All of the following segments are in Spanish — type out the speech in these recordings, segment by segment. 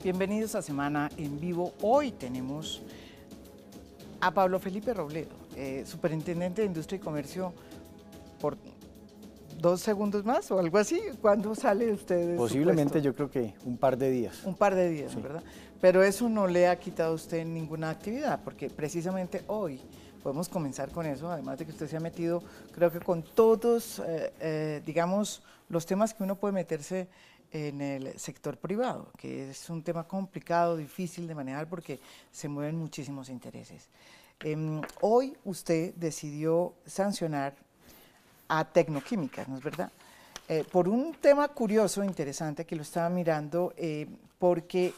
Bienvenidos a Semana en Vivo. Hoy tenemos a Pablo Felipe Robledo, superintendente de Industria y Comercio, por 2 segundos más o algo así. ¿Cuándo sale usted de Posiblemente, su puesto? yo creo que un par de días. Un par de días, sí, ¿verdad? Pero eso no le ha quitado a usted ninguna actividad, porque precisamente hoy podemos comenzar con eso, además de que usted se ha metido, creo que con todos, digamos, los temas que uno puede meterse en el sector privado, que es un tema complicado, difícil de manejar porque se mueven muchísimos intereses. Hoy usted decidió sancionar a Tecnoquímicas, ¿no es verdad? Por un tema curioso, interesante, que lo estaba mirando, porque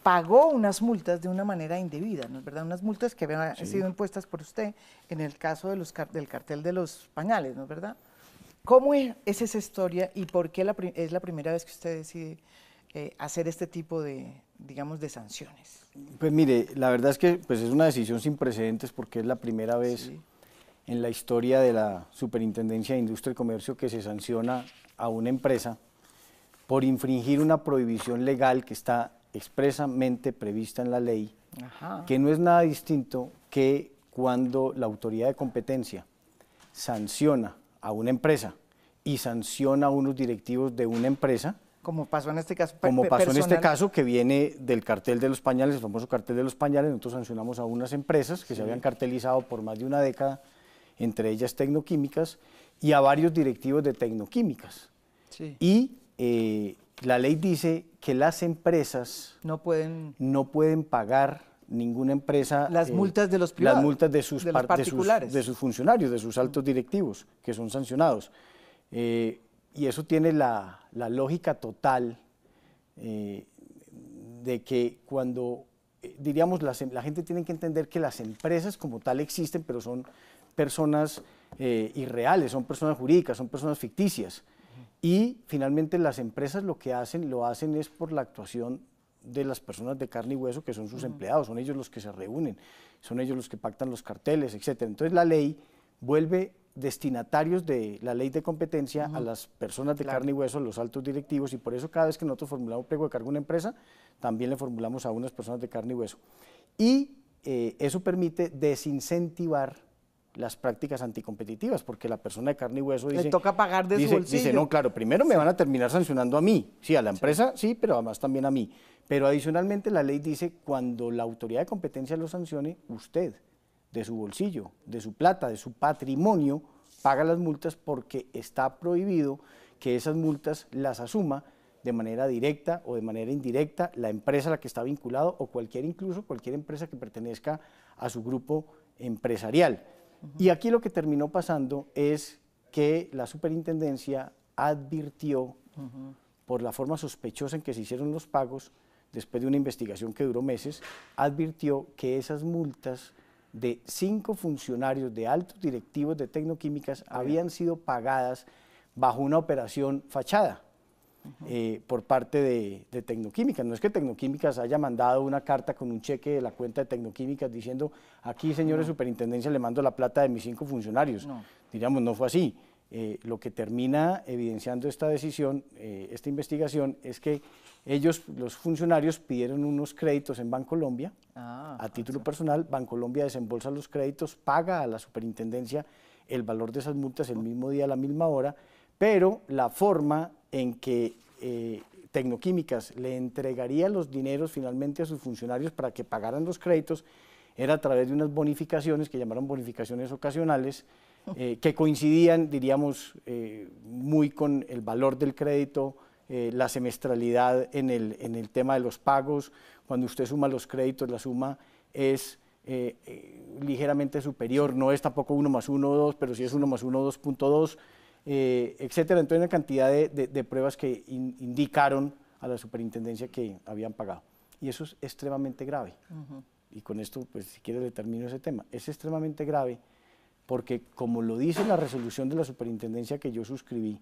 pagó unas multas de una manera indebida, ¿no es verdad? Unas multas que habían sido impuestas por usted en el caso de del cartel de los pañales, ¿no es verdad? ¿Cómo es esa historia y por qué es la primera vez que usted decide hacer este tipo de, digamos, de sanciones? Pues mire, la verdad es que pues, es una decisión sin precedentes porque es la primera vez en la historia de la Superintendencia de Industria y Comercio que se sanciona a una empresa por infringir una prohibición legal que está expresamente prevista en la ley, que no es nada distinto que cuando la autoridad de competencia sanciona a una empresa y sanciona a unos directivos de una empresa, como pasó en este caso, que viene del cartel de los pañales, el famoso cartel de los pañales. Nosotros sancionamos a unas empresas que se habían cartelizado por más de una década, entre ellas Tecnoquímicas, y a varios directivos de Tecnoquímicas. Y la ley dice que las empresas no pueden pagar, ninguna empresa, las multas de los privados, las multas de sus particulares, de sus funcionarios, de sus altos directivos, que son sancionados. Y eso tiene la lógica total de que cuando, diríamos, la gente tiene que entender que las empresas como tal existen, pero son personas irreales, son personas jurídicas, son personas ficticias. Y finalmente las empresas lo hacen es por la actuación de las personas de carne y hueso, que son sus empleados, son ellos los que se reúnen, son ellos los que pactan los carteles, etc. Entonces la ley vuelve destinatarios de la ley de competencia a las personas de carne y hueso, a los altos directivos, y por eso cada vez que nosotros formulamos pliego de cargo a una empresa, también le formulamos a unas personas de carne y hueso. Y eso permite desincentivar las prácticas anticompetitivas, porque la persona de carne y hueso dice... Le toca pagar de su bolsillo. Dice, no, claro, primero me van a terminar sancionando a mí, sí, a la empresa sí, pero además también a mí. Pero adicionalmente la ley dice, cuando la autoridad de competencia lo sancione, usted, de su bolsillo, de su plata, de su patrimonio, paga las multas porque está prohibido que esas multas las asuma de manera directa o de manera indirecta la empresa a la que está vinculado o incluso cualquier empresa que pertenezca a su grupo empresarial. Y aquí lo que terminó pasando es que la superintendencia advirtió, por la forma sospechosa en que se hicieron los pagos, después de una investigación que duró meses, advirtió que esas multas de 5 funcionarios de altos directivos de Tecnoquímicas habían sido pagadas bajo una operación fachada por parte de Tecnoquímicas. No es que Tecnoquímicas haya mandado una carta con un cheque de la cuenta de Tecnoquímicas diciendo, aquí, señores superintendencia, le mando la plata de mis 5 funcionarios. Diríamos, no fue así. Lo que termina evidenciando esta decisión, esta investigación, es que ellos, los funcionarios, pidieron unos créditos en Bancolombia a título personal. Bancolombia desembolsa los créditos, paga a la superintendencia el valor de esas multas el mismo día, a la misma hora, pero la forma en que Tecnoquímicas le entregaría los dineros finalmente a sus funcionarios para que pagaran los créditos era a través de unas bonificaciones que llamaron bonificaciones ocasionales, que coincidían, diríamos, muy con el valor del crédito, la semestralidad en el tema de los pagos. Cuando usted suma los créditos, la suma es ligeramente superior, no es tampoco 1 más 1, 2, pero sí es 1 más 1, 2.2, etcétera. Entonces, una cantidad de pruebas que indicaron a la superintendencia que habían pagado. Y eso es extremadamente grave. Y con esto, pues, si quiere, le termino ese tema. Es extremadamente grave porque, como lo dice la resolución de la superintendencia que yo suscribí,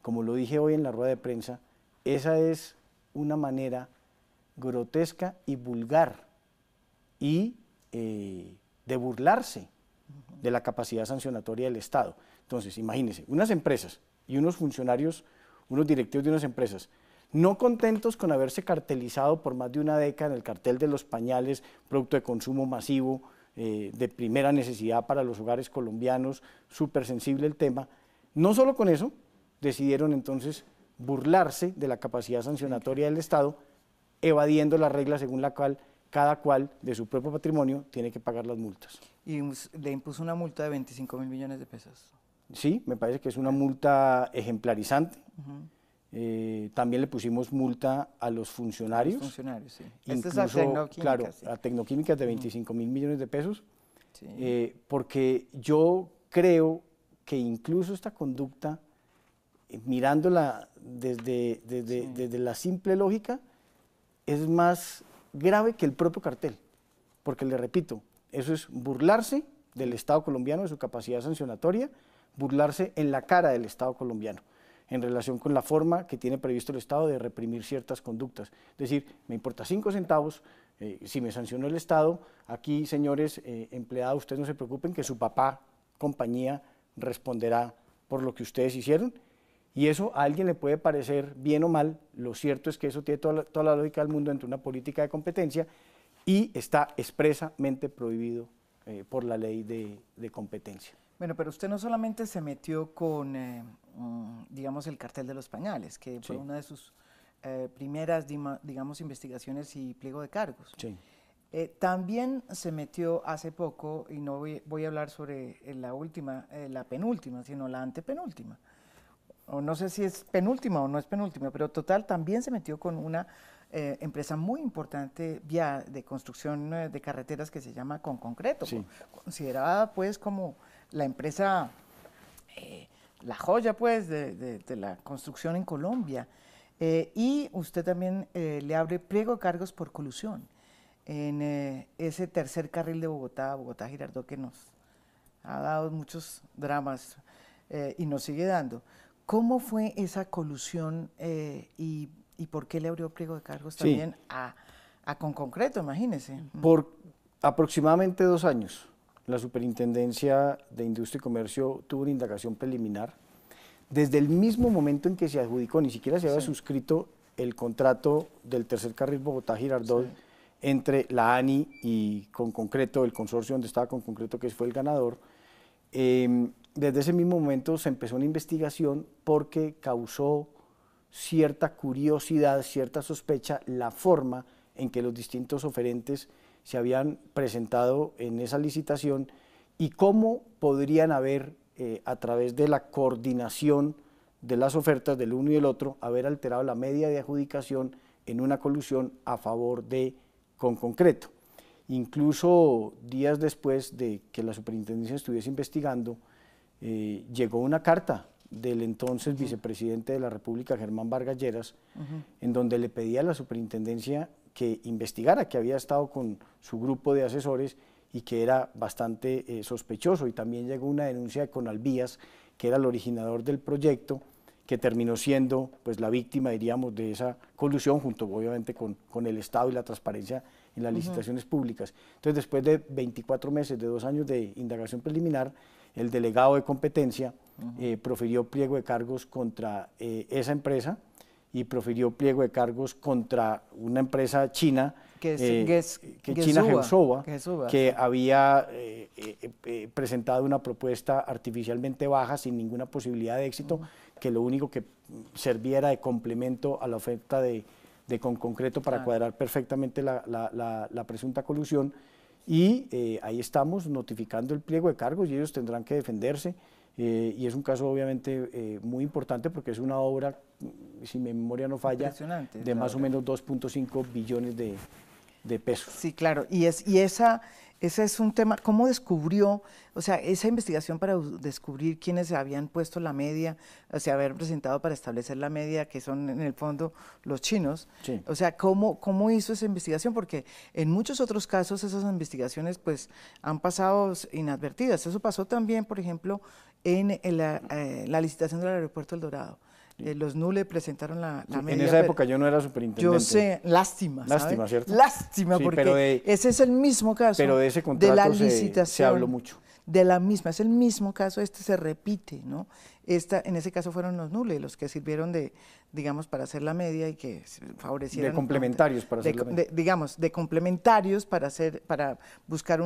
como lo dije hoy en la rueda de prensa, esa es una manera grotesca y vulgar y de burlarse de la capacidad sancionatoria del Estado. Entonces, imagínense, unas empresas y unos funcionarios, unos directivos de unas empresas, no contentos con haberse cartelizado por más de una década en el cartel de los pañales, producto de consumo masivo, de primera necesidad para los hogares colombianos, súper sensible el tema, no solo con eso, decidieron entonces burlarse de la capacidad sancionatoria del Estado, evadiendo la regla según la cual cada cual de su propio patrimonio tiene que pagar las multas. Y le impuso una multa de 25.000 millones de pesos. Sí, me parece que es una multa ejemplarizante. También le pusimos multa a los funcionarios. Los funcionarios, sí. Incluso, Esta es a Tecnoquímicas. claro, Sí. a Tecnoquímicas de 25.000 millones de pesos. Sí. Porque yo creo que incluso esta conducta, mirándola desde la simple lógica, es más grave que el propio cartel. Porque le repito, eso es burlarse del Estado colombiano, de su capacidad sancionatoria, burlarse en la cara del Estado colombiano, en relación con la forma que tiene previsto el Estado de reprimir ciertas conductas. Es decir, me importa 5 centavos, si me sancionó el Estado, aquí, señores empleados, ustedes no se preocupen que su papá, compañía, responderá por lo que ustedes hicieron, y eso a alguien le puede parecer bien o mal, lo cierto es que eso tiene toda la lógica del mundo dentro de una política de competencia y está expresamente prohibido por la ley de competencia. Bueno, pero usted no solamente se metió con, digamos, el cartel de los pañales, que fue una de sus primeras, digamos, investigaciones y pliego de cargos. Sí. También se metió hace poco, y no voy a hablar sobre la última, la penúltima, sino la antepenúltima. O no sé si es penúltima o no es penúltima, pero total, también se metió con una empresa muy importante de construcción de carreteras que se llama Conconcreto, Sí. considerada pues como la empresa, la joya pues de la construcción en Colombia. Y usted también le abre pliego de cargos por colusión en ese tercer carril de Bogotá, Bogotá-Girardot, que nos ha dado muchos dramas y nos sigue dando. ¿Cómo fue esa colusión y por qué le abrió pliego de cargos también a Conconcreto, imagínese? Por aproximadamente 2 años, la Superintendencia de Industria y Comercio tuvo una indagación preliminar. Desde el mismo momento en que se adjudicó, ni siquiera se había suscrito el contrato del tercer carril Bogotá-Girardot entre la ANI y Conconcreto, el consorcio donde estaba Conconcreto, que fue el ganador. Desde ese mismo momento se empezó una investigación porque causó cierta curiosidad, cierta sospecha, la forma en que los distintos oferentes se habían presentado en esa licitación y cómo podrían haber, a través de la coordinación de las ofertas del uno y del otro, haber alterado la media de adjudicación en una colusión a favor de Conconcreto. Incluso días después de que la superintendencia estuviese investigando, llegó una carta del entonces vicepresidente de la República, Germán Vargas Lleras, en donde le pedía a la superintendencia que investigara, que había estado con su grupo de asesores y que era bastante sospechoso, y también llegó una denuncia de Conalvías, que era el originador del proyecto, que terminó siendo pues la víctima, diríamos, de esa colusión, junto obviamente con el Estado y la transparencia en las licitaciones públicas. Entonces, después de 24 meses, de 2 años de indagación preliminar, el delegado de competencia profirió pliego de cargos contra esa empresa y profirió pliego de cargos contra una empresa china, China Geosoba, que había presentado una propuesta artificialmente baja, sin ninguna posibilidad de éxito, que lo único que servía era de complemento a la oferta de Conconcreto para cuadrar perfectamente la presunta colusión. Y ahí estamos notificando el pliego de cargos y ellos tendrán que defenderse. Y es un caso obviamente muy importante porque es una obra, si mi memoria no falla, de más o menos 2.5 billones de pesos. Sí, claro, y ese es un tema. ¿Cómo descubrió, o sea, esa investigación para descubrir quiénes se habían puesto la media, o sea, haber presentado para establecer la media, que son en el fondo los chinos? Sí. O sea, ¿cómo hizo esa investigación? Porque en muchos otros casos esas investigaciones pues han pasado inadvertidas. Eso pasó también, por ejemplo, en la licitación del aeropuerto El Dorado. Los NULE presentaron la Sí, medida. en esa época yo no era superintendente. Yo sé, lástima, ¿sabe? Lástima, ¿cierto? Lástima, Sí, porque ese es el mismo caso pero de ese de contrato la se licitación. habló mucho. De la misma, es el mismo caso, este se repite, ¿no? En ese caso fueron los NULE los que sirvieron de, digamos, para hacer la media y que favorecieran. De complementarios para hacer la media. Digamos, de complementarios para buscar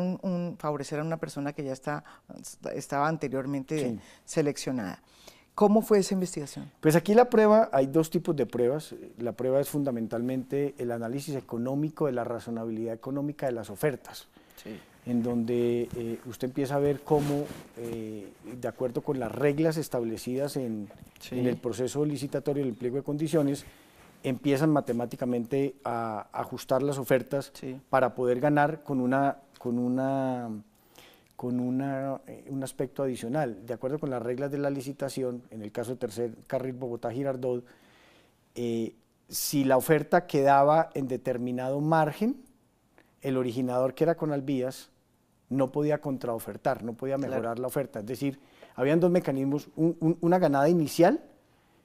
favorecer a una persona que ya estaba anteriormente Sí. seleccionada. ¿Cómo fue esa investigación? Pues aquí la prueba, hay dos tipos de pruebas. La prueba es fundamentalmente el análisis económico de la razonabilidad económica de las ofertas. Sí. En donde usted empieza a ver cómo, de acuerdo con las reglas establecidas en el proceso licitatorio del pliego de condiciones, empiezan matemáticamente a ajustar las ofertas para poder ganar con un aspecto adicional. De acuerdo con las reglas de la licitación, en el caso del tercer carril Bogotá-Girardot, si la oferta quedaba en determinado margen, el originador, que era Conalvías, no podía contraofertar, no podía mejorar la oferta. Es decir, habían dos mecanismos, una ganada inicial,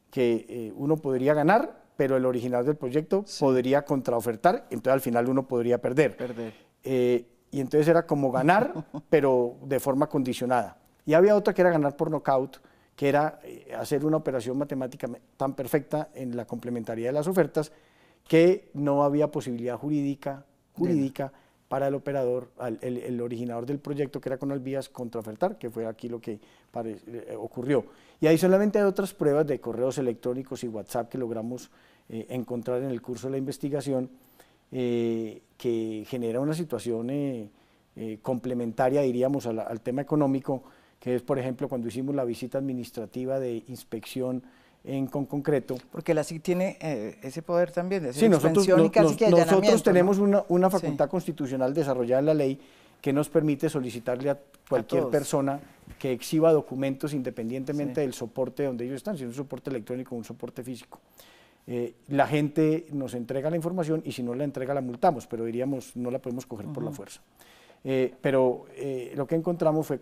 que uno podría ganar, pero el originador del proyecto podría contraofertar, entonces al final uno podría perder. Y entonces era como ganar, pero de forma condicionada. Y había otra que era ganar por nocaut, que era hacer una operación matemática tan perfecta en la complementariedad de las ofertas que no había posibilidad jurídica para el operador, el originador del proyecto, que era Conalvías, contraofertar, que fue aquí lo que ocurrió. Y ahí solamente hay otras pruebas de correos electrónicos y WhatsApp que logramos encontrar en el curso de la investigación, que genera una situación complementaria, diríamos, al tema económico, que es, por ejemplo, cuando hicimos la visita administrativa de inspección en Conconcreto. Porque la SIC tiene ese poder también de hacer nosotros tenemos una facultad constitucional desarrollada en la ley que nos permite solicitarle a cualquier persona que exhiba documentos independientemente del soporte donde ellos están, si es un soporte electrónico o un soporte físico. La gente nos entrega la información y si no la entrega la multamos, pero diríamos no la podemos coger por la fuerza. Pero lo que encontramos fue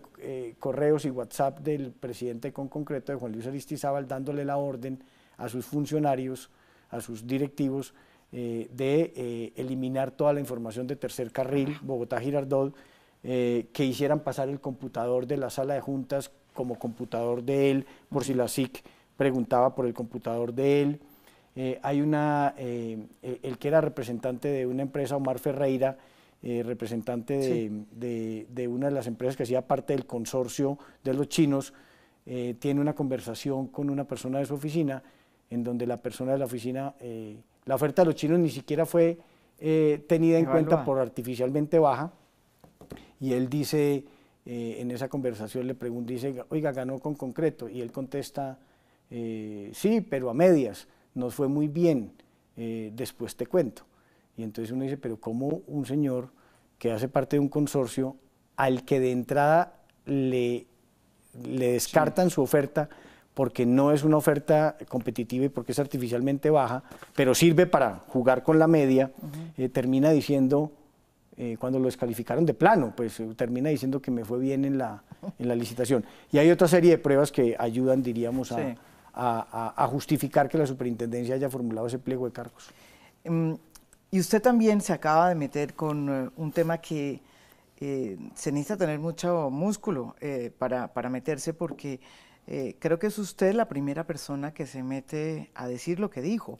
correos y WhatsApp del presidente de Conconcreto, de Juan Luis Aristizábal, dándole la orden a sus funcionarios, a sus directivos, de eliminar toda la información de tercer carril, Bogotá-Girardot, que hicieran pasar el computador de la sala de juntas como computador de él, por si la SIC preguntaba por el computador de él. El que era representante de una empresa, Omar Ferreira, representante de una de las empresas que hacía parte del consorcio de los chinos, tiene una conversación con una persona de su oficina, en donde la persona de la oficina, la oferta de los chinos ni siquiera fue tenida en cuenta por artificialmente baja, y él dice, en esa conversación le pregunta, dice, oiga, ganó con concreto, y él contesta, sí, pero a medias, nos fue muy bien, después te cuento. Y entonces uno dice, pero ¿cómo un señor que hace parte de un consorcio al que de entrada le descartan su oferta porque no es una oferta competitiva y porque es artificialmente baja, pero sirve para jugar con la media, termina diciendo, cuando lo descalificaron de plano, pues termina diciendo que me fue bien en la licitación? Y hay otra serie de pruebas que ayudan, diríamos, a justificar que la superintendencia haya formulado ese pliego de cargos. Y usted también se acaba de meter con un tema que se necesita tener mucho músculo para meterse, porque creo que es usted la primera persona que se mete a decir lo que dijo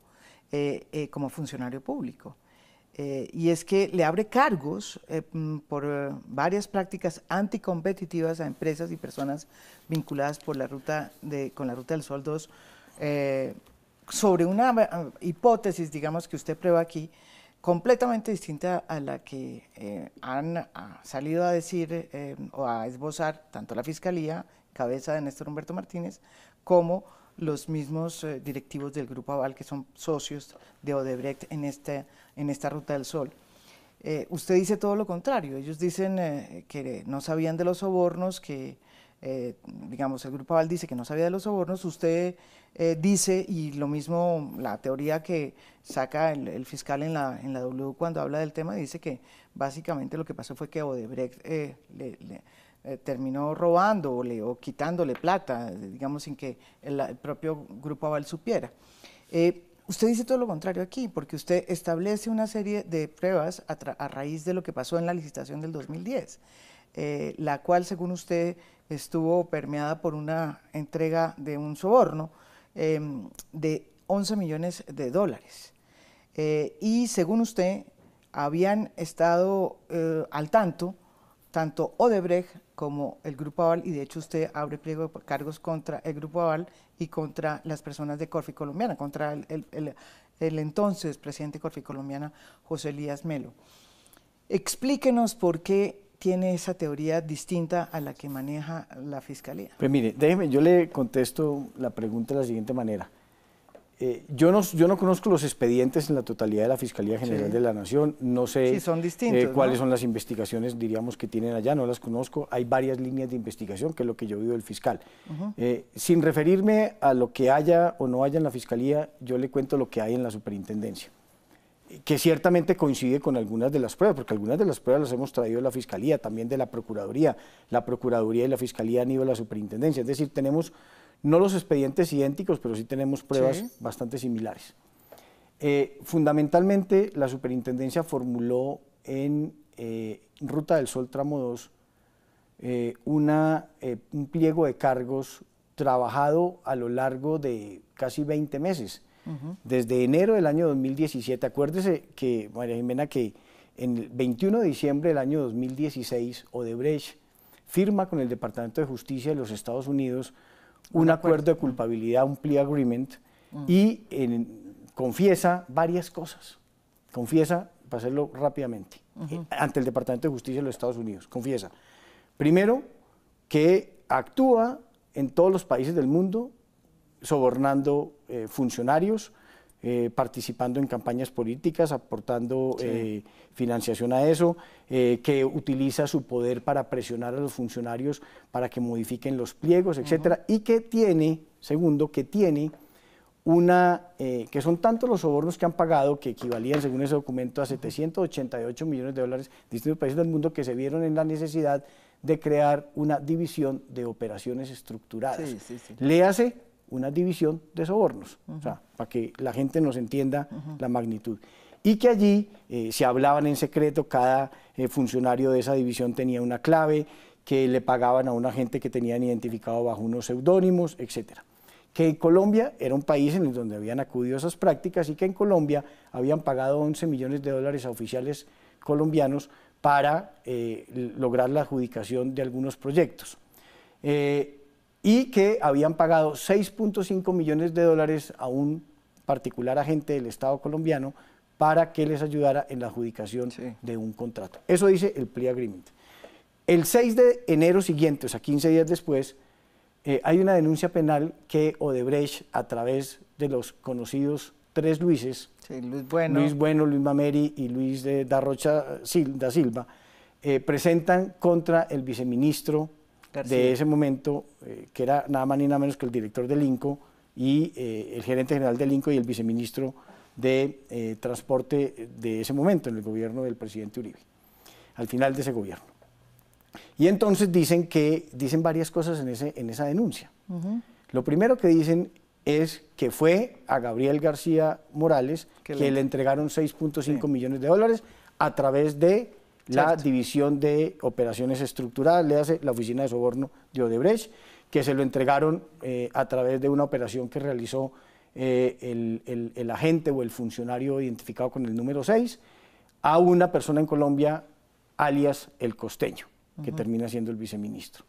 como funcionario público. Y es que le abre cargos por varias prácticas anticompetitivas a empresas y personas vinculadas con la Ruta del Sol 2, sobre una hipótesis, digamos, que usted prueba aquí, completamente distinta a la que han salido a decir o a esbozar tanto la Fiscalía, cabeza de Néstor Humberto Martínez, como los mismos directivos del Grupo Aval, que son socios de Odebrecht en esta Ruta del Sol. Usted dice todo lo contrario. Ellos dicen que no sabían de los sobornos, que digamos, el Grupo Aval dice que no sabía de los sobornos, usted dice, y lo mismo la teoría que saca el fiscal en la W cuando habla del tema, dice que básicamente lo que pasó fue que Odebrecht terminó robándole o quitándole plata, digamos, sin que el propio Grupo Aval supiera. Usted dice todo lo contrario aquí, porque usted establece una serie de pruebas a raíz de lo que pasó en la licitación del 2010, la cual, según usted, estuvo permeada por una entrega de un soborno de 11 millones de dólares. Y según usted, habían estado al tanto tanto Odebrecht como el Grupo Aval, y de hecho usted abre pliego de cargos contra el Grupo Aval y contra las personas de Corfi Colombiana, contra el entonces presidente de Corfi Colombiana, José Elías Melo. Explíquenos por qué tiene esa teoría distinta a la que maneja la Fiscalía. Pues mire, déjeme, yo le contesto la pregunta de la siguiente manera. Yo no conozco los expedientes en la totalidad de la Fiscalía General de la Nación, no sé sí, son distintos, cuáles son las investigaciones, diríamos, que tienen allá, no las conozco, hay varias líneas de investigación, que es lo que yo he oído del fiscal. Sin referirme a lo que haya o no haya en la Fiscalía, yo le cuento lo que hay en la Superintendencia, que ciertamente coincide con algunas de las pruebas, porque algunas de las pruebas las hemos traído de la Fiscalía, también de la Procuraduría y la Fiscalía han ido a la Superintendencia, es decir, tenemos no los expedientes idénticos, pero sí tenemos pruebas bastante similares. Fundamentalmente, la Superintendencia formuló en Ruta del Sol Tramo 2 un pliego de cargos trabajado a lo largo de casi 20 meses, desde enero del año 2017. Acuérdese que, María Jimena, que en el 21 de diciembre del año 2016, Odebrecht firma con el Departamento de Justicia de los Estados Unidos un acuerdo de culpabilidad, un plea agreement, y confiesa varias cosas. Confiesa, para hacerlo rápidamente, ante el Departamento de Justicia de los Estados Unidos, confiesa, primero, que actúa en todos los países del mundo sobornando funcionarios, participando en campañas políticas, aportando financiación a eso, que utiliza su poder para presionar a los funcionarios para que modifiquen los pliegos, etcétera, y que tiene, segundo, que tiene que son tantos los sobornos que han pagado, que equivalían, según ese documento, a 788 millones de dólares de distintos países del mundo, que se vieron en la necesidad de crear una división de operaciones estructuradas. Léase una división de sobornos, o sea, para que la gente nos entienda la magnitud. Y que allí se hablaban en secreto, cada funcionario de esa división tenía una clave, que le pagaban a una gente que tenían identificado bajo unos seudónimos, etcétera. Que en Colombia era un país en el donde habían acudido a esas prácticas y que en Colombia habían pagado 11 millones de dólares a oficiales colombianos para lograr la adjudicación de algunos proyectos. Y que habían pagado 6.5 millones de dólares a un particular agente del Estado colombiano para que les ayudara en la adjudicación de un contrato. Eso dice el plea agreement. El 6 de enero siguiente, o sea, 15 días después, hay una denuncia penal que Odebrecht, a través de los conocidos tres Luises, Luis Bueno, Luis Mameri y Luis da Rocha da Silva, presentan contra el viceministro García de ese momento, que era nada más ni nada menos que el director del INCO y el gerente general del INCO y el viceministro de Transporte de ese momento, en el gobierno del presidente Uribe, al final de ese gobierno. Y entonces dicen varias cosas en esa denuncia. Lo primero que dicen es que fue a Gabriel García Morales que le entregaron 6.5 millones de dólares a través de la división de operaciones estructuradas, le hace la oficina de soborno de Odebrecht, que se lo entregaron a través de una operación que realizó el agente o el funcionario identificado con el número 6 a una persona en Colombia, alias El Costeño, que termina siendo el viceministro.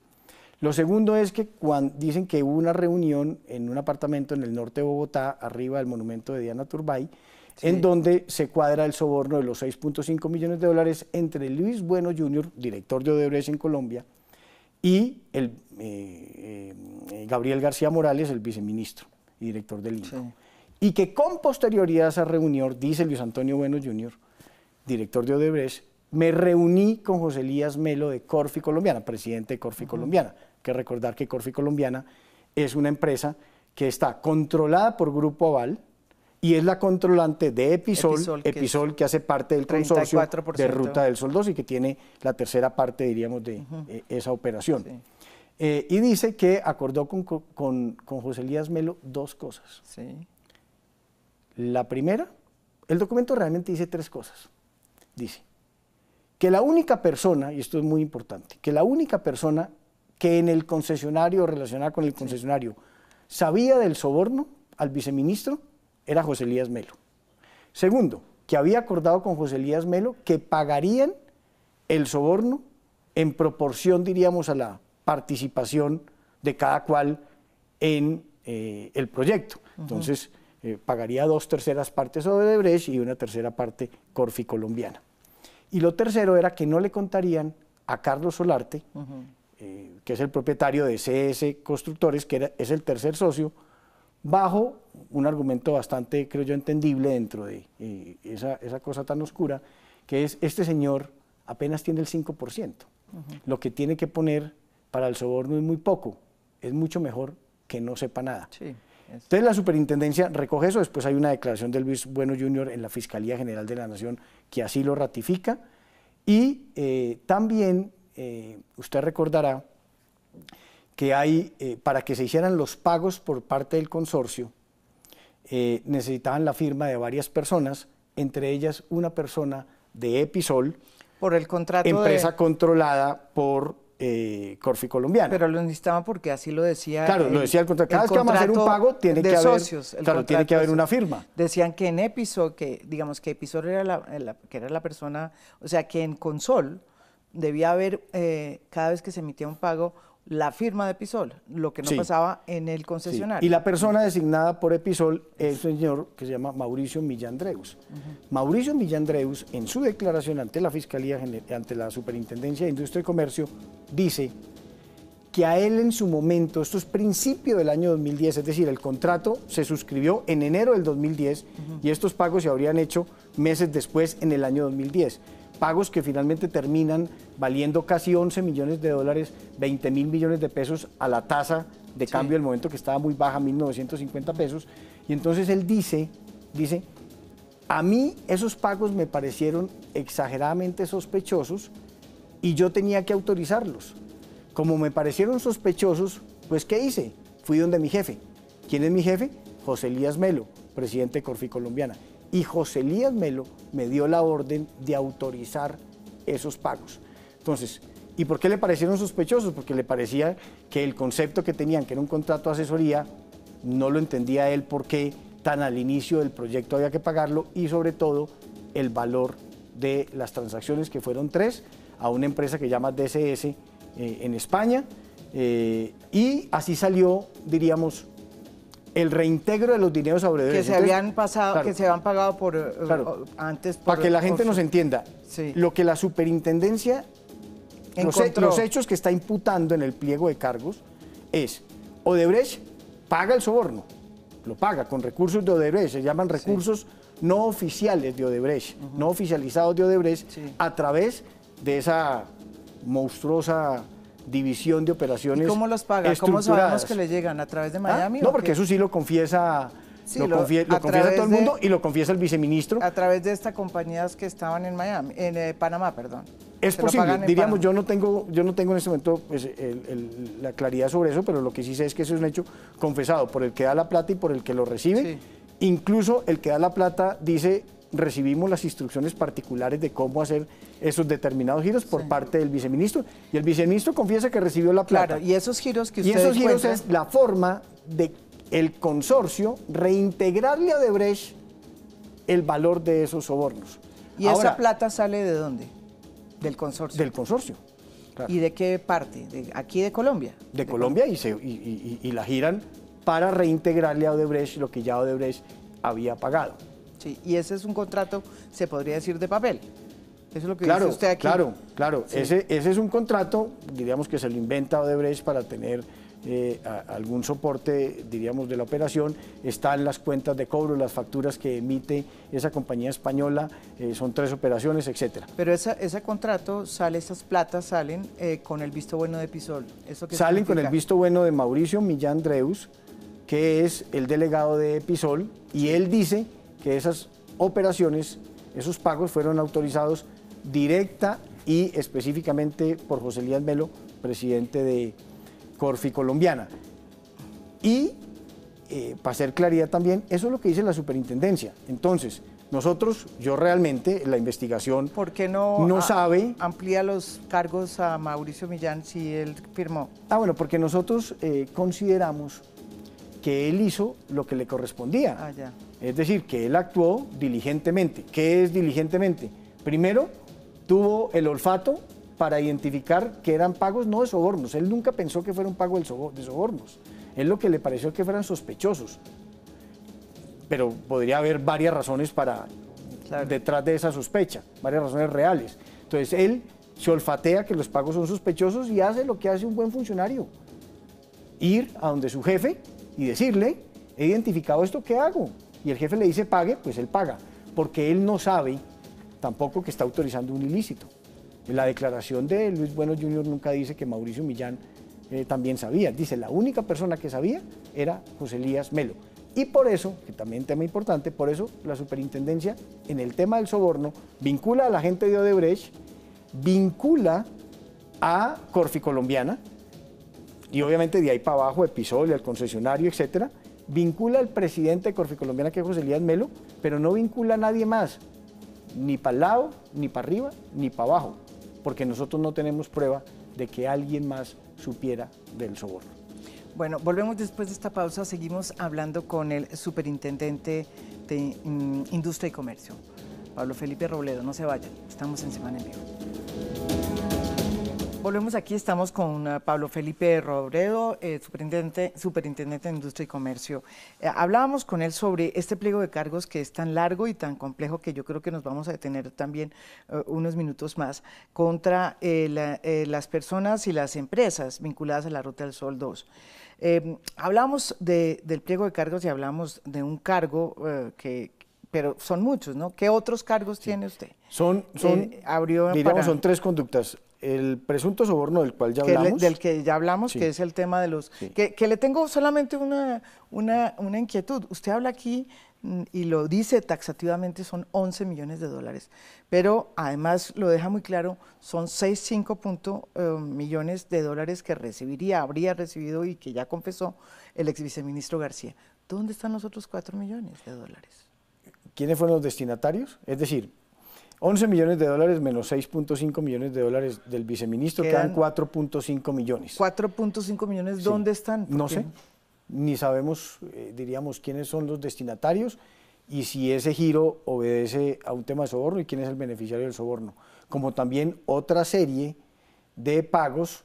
Lo segundo es que dicen que hubo una reunión en un apartamento en el norte de Bogotá, arriba del monumento de Diana Turbay, en donde se cuadra el soborno de los 6.5 millones de dólares entre Luis Bueno Jr., director de Odebrecht en Colombia, y Gabriel García Morales, el viceministro y director del INCO. Y que con posterioridad a esa reunión, dice Luis Antonio Bueno Jr., director de Odebrecht, me reuní con José Elías Melo de Corfi Colombiana, presidente de Corfi Colombiana. Hay que recordar que Corfi Colombiana es una empresa que está controlada por Grupo Aval, y es la controlante de Episol, Episol que hace parte del consorcio 34%. de Ruta del Sol 2 y que tiene la tercera parte, diríamos, de esa operación. Sí. Y dice que acordó con José Elías Melo dos cosas. Sí. La primera, el documento realmente dice tres cosas. Dice que la única persona, y esto es muy importante, que la única persona que en el concesionario, relacionada con el concesionario, sabía del soborno al viceministro, era José Elías Melo. Segundo, que había acordado con José Elías Melo que pagarían el soborno en proporción, diríamos, a la participación de cada cual en el proyecto. Entonces, pagaría 2/3 partes a Odebrecht y 1/3 parte Corfi colombiana. Y lo tercero era que no le contarían a Carlos Solarte, que es el propietario de CS Constructores, que es el tercer socio, bajo un argumento bastante, creo yo, entendible dentro de esa cosa tan oscura, que es este señor apenas tiene el 5%. Lo que tiene que poner para el soborno es muy poco, es mucho mejor que no sepa nada. Sí, entonces la superintendencia recoge eso, después hay una declaración de Luis Bueno Jr. en la Fiscalía General de la Nación que así lo ratifica, y también usted recordará que hay, para que se hicieran los pagos por parte del consorcio, necesitaban la firma de varias personas, entre ellas una persona de Episol, por el contrato empresa controlada por Corfi colombiana. Pero lo necesitaban porque así lo decía. Claro, lo decía el contrato. Cada vez que vamos a hacer un pago, tiene que haber, socios, claro, tiene que haber una firma. Decían que en Episol, que digamos que Episol era que era la persona, o sea, que en Consol debía haber, cada vez que se emitía un pago, la firma de Episol, lo que no pasaba en el concesionario. Sí. Y la persona designada por Episol es un señor que se llama Mauricio Millandreus. Mauricio Millandreus, en su declaración ante la Fiscalía, ante la Superintendencia de Industria y Comercio, dice que a él en su momento, esto es principio del año 2010, es decir, el contrato se suscribió en enero del 2010 y estos pagos se habrían hecho meses después, en el año 2010. Pagos que finalmente terminan valiendo casi 11 millones de dólares, 20.000 millones de pesos a la tasa de cambio del momento que estaba muy baja, 1.950 pesos. Y entonces él dice, a mí esos pagos me parecieron exageradamente sospechosos y yo tenía que autorizarlos. Como me parecieron sospechosos, pues ¿qué hice? Fui donde mi jefe. ¿Quién es mi jefe? José Elías Melo, presidente de Corfi colombiana. Y José Elías Melo me dio la orden de autorizar esos pagos. Entonces, ¿y por qué le parecieron sospechosos? Porque le parecía que el concepto que tenían, que era un contrato de asesoría, no lo entendía él por qué tan al inicio del proyecto había que pagarlo, y sobre todo el valor de las transacciones, que fueron 3, a una empresa que se llama DCS en España, y así salió, diríamos, el reintegro de los dineros a Odebrecht. Que se habían pasado, claro, que se habían pagado por antes. Para que la gente nos entienda, lo que la superintendencia, los hechos que está imputando en el pliego de cargos es: Odebrecht paga el soborno, lo paga con recursos de Odebrecht, se llaman recursos no oficiales de Odebrecht, no oficializados de Odebrecht, a través de esa monstruosa división de operaciones. ¿Y cómo los paga? ¿Cómo sabemos que le llegan? ¿A través de Miami? No, porque eso sí lo confiesa, lo confiesa todo el mundo, y lo confiesa el viceministro. A través de estas compañías que estaban en Miami, en Panamá, perdón. Es posible, diríamos, yo no tengo en este momento pues, la claridad sobre eso, pero lo que sí sé es que eso es un hecho confesado por el que da la plata y por el que lo recibe. Incluso el que da la plata dice: recibimos las instrucciones particulares de cómo hacer esos determinados giros por parte del viceministro, y el viceministro confiesa que recibió la plata. Claro, y esos giros que ustedes Y esos giros es la forma de el consorcio reintegrarle a Odebrecht el valor de esos sobornos. ¿Y ahora, esa plata sale de dónde? Del consorcio. Del consorcio. Claro. ¿Y de qué parte? ¿Aquí de Colombia? De Colombia, y la giran para reintegrarle a Odebrecht lo que ya Odebrecht había pagado. Sí, y ese es un contrato, se podría decir, de papel. Eso es lo que dice usted aquí. Claro. Sí. Ese es un contrato, diríamos, que se lo inventa Odebrecht para tener algún soporte, diríamos, de la operación. Están las cuentas de cobro, las facturas que emite esa compañía española, son 3 operaciones, etcétera. Pero ese contrato sale, esas platas salen con el visto bueno de Episol. ¿Eso qué salen significa? Con el visto bueno de Mauricio Millandreus, que es el delegado de Episol, y él dice que esas operaciones, esos pagos fueron autorizados directa y específicamente por José Elías Melo, presidente de Corfi Colombiana. Y para hacer claridad también, eso es lo que dice la superintendencia. Entonces, nosotros, yo realmente, la investigación ¿por qué no sabe... amplía los cargos a Mauricio Millán si él firmó? Bueno, porque nosotros consideramos que él hizo lo que le correspondía. Ya. Es decir, que él actuó diligentemente. ¿Qué es diligentemente? Primero, tuvo el olfato para identificar que eran pagos no de sobornos. Él nunca pensó que fuera un pago de sobornos. Él lo que le pareció que fueran sospechosos. Pero podría haber varias razones detrás de esa sospecha, varias razones reales. Entonces él se olfatea que los pagos son sospechosos y hace lo que hace un buen funcionario. Ir a donde su jefe y decirle, he identificado esto, ¿qué hago? Y el jefe le dice pague, pues él paga, porque él no sabe tampoco que está autorizando un ilícito. En la declaración de Luis Bueno Jr. nunca dice que Mauricio Millán también sabía. Dice, la única persona que sabía era José Elías Melo. Y por eso, que también tema importante, por eso la superintendencia en el tema del soborno vincula a la gente de Odebrecht, vincula a Corfi Colombiana, y obviamente de ahí para abajo, Episol, al concesionario, etcétera, vincula al presidente de Corfi Colombiana, que es José Elías Melo, pero no vincula a nadie más, ni para el lado, ni para arriba, ni para abajo, porque nosotros no tenemos prueba de que alguien más supiera del soborno. Bueno, volvemos después de esta pausa, seguimos hablando con el superintendente de Industria y Comercio, Pablo Felipe Robledo. No se vayan, estamos en Semana en Vivo. Volvemos aquí, estamos con Pablo Felipe Robledo, superintendente de Industria y Comercio. Hablábamos con él sobre este pliego de cargos que es tan largo y tan complejo que yo creo que nos vamos a detener también unos minutos más contra las personas y las empresas vinculadas a la Ruta del Sol 2. Hablamos del pliego de cargos y hablamos de un cargo pero son muchos, ¿no? ¿Qué otros cargos tiene usted? Son tres conductas. El presunto soborno del cual ya hablamos. Del que ya hablamos, sí. Que es el tema de los... Sí. Que le tengo solamente una inquietud. Usted habla aquí y lo dice taxativamente, son 11 millones de dólares, pero además lo deja muy claro, son 6,5 millones de dólares que habría recibido y que ya confesó el ex viceministro García. ¿Dónde están los otros 4 millones de dólares? ¿Quiénes fueron los destinatarios? Es decir, 11 millones de dólares menos 6,5 millones de dólares del viceministro, quedan 4,5 millones. 4,5 millones, sí. ¿Dónde están? No sé, ni sabemos, diríamos, quiénes son los destinatarios y si ese giro obedece a un tema de soborno y quién es el beneficiario del soborno. Como también otra serie de pagos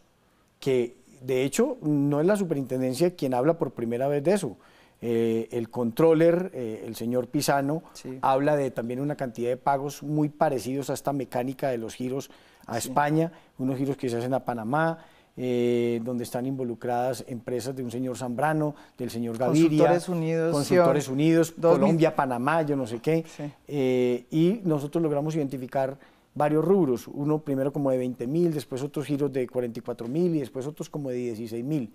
que, de hecho, no es la superintendencia quien habla por primera vez de eso. El controller, el señor Pisano, sí, habla de también una cantidad de pagos muy parecidos a esta mecánica de los giros a sí, España, unos giros que se hacen a Panamá, donde están involucradas empresas de un señor Zambrano, del señor Gaviria, Consultores Unidos, Colombia, Panamá, yo no sé qué, sí, y nosotros logramos identificar varios rubros, uno primero como de 20.000, después otros giros de 44.000 y después otros como de 16.000.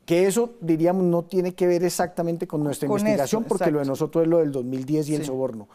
Que eso, diríamos, no tiene que ver exactamente con nuestra investigación, porque exacto, lo de nosotros es lo del 2010 y sí, el soborno.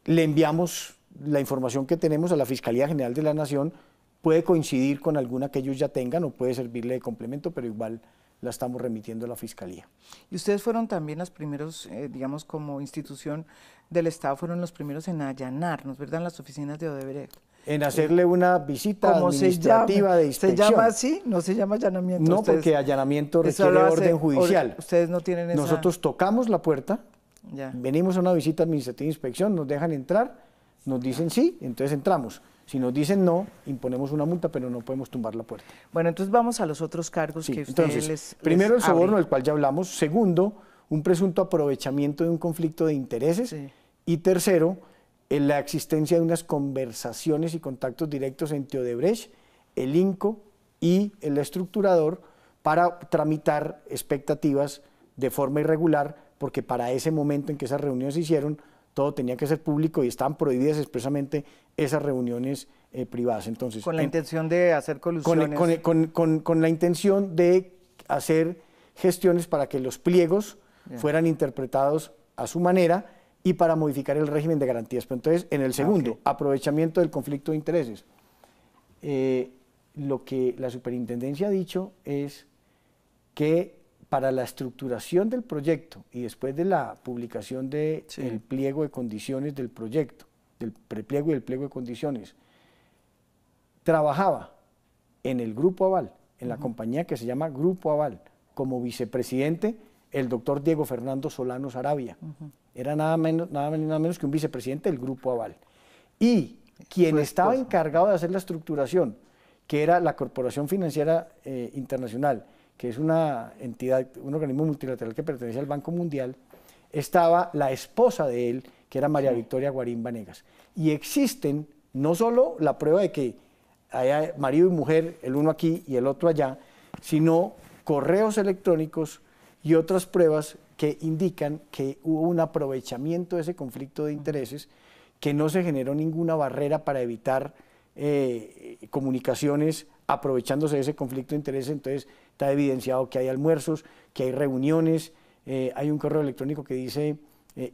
Le enviamos la información que tenemos a la Fiscalía General de la Nación, puede coincidir con alguna que ellos ya tengan o puede servirle de complemento, pero igual la estamos remitiendo a la Fiscalía. Y ustedes fueron también los primeros, digamos, como institución del Estado, fueron los primeros en allanarnos, ¿verdad?, en las oficinas de Odebrecht. En hacerle una visita administrativa de inspección. ¿Se llama así? ¿No se llama allanamiento? No, porque allanamiento requiere orden judicial. Ustedes no tienen esa... Nosotros tocamos la puerta, ya, venimos a una visita administrativa de inspección, nos dejan entrar, nos dicen sí, entonces entramos. Si nos dicen no, imponemos una multa, pero no podemos tumbar la puerta. Bueno, entonces vamos a los otros cargos sí, que ustedes primero el soborno del cual ya hablamos, segundo, un presunto aprovechamiento de un conflicto de intereses, sí, y tercero, en la existencia de unas conversaciones y contactos directos entre Odebrecht, el INCO y el estructurador para tramitar expectativas de forma irregular, porque para ese momento en que esas reuniones se hicieron, todo tenía que ser público y estaban prohibidas expresamente esas reuniones privadas. Entonces, con la intención de hacer colusiones. Con la intención de hacer gestiones para que los pliegos fueran interpretados a su manera y para modificar el régimen de garantías. Pero entonces, en el segundo, aprovechamiento del conflicto de intereses, lo que la superintendencia ha dicho es que para la estructuración del proyecto y después de la publicación del pliego de condiciones del proyecto, del prepliego y el pliego de condiciones, trabajaba en el Grupo Aval, en la compañía que se llama Grupo Aval, como vicepresidente el doctor Diego Fernando Solano Saravia. Era nada menos que un vicepresidente del Grupo Aval. Y quien estaba encargado de hacer la estructuración, que era la Corporación Financiera Internacional, que es una entidad, un organismo multilateral que pertenece al Banco Mundial, estaba la esposa de él, que era María Victoria Guarín Vanegas. Y existen no solo la prueba de que hay marido y mujer, el uno aquí y el otro allá, sino correos electrónicos y otras pruebas que indican que hubo un aprovechamiento de ese conflicto de intereses, que no se generó ninguna barrera para evitar comunicaciones aprovechándose de ese conflicto de intereses. Entonces está evidenciado que hay almuerzos, que hay reuniones, hay un correo electrónico que dice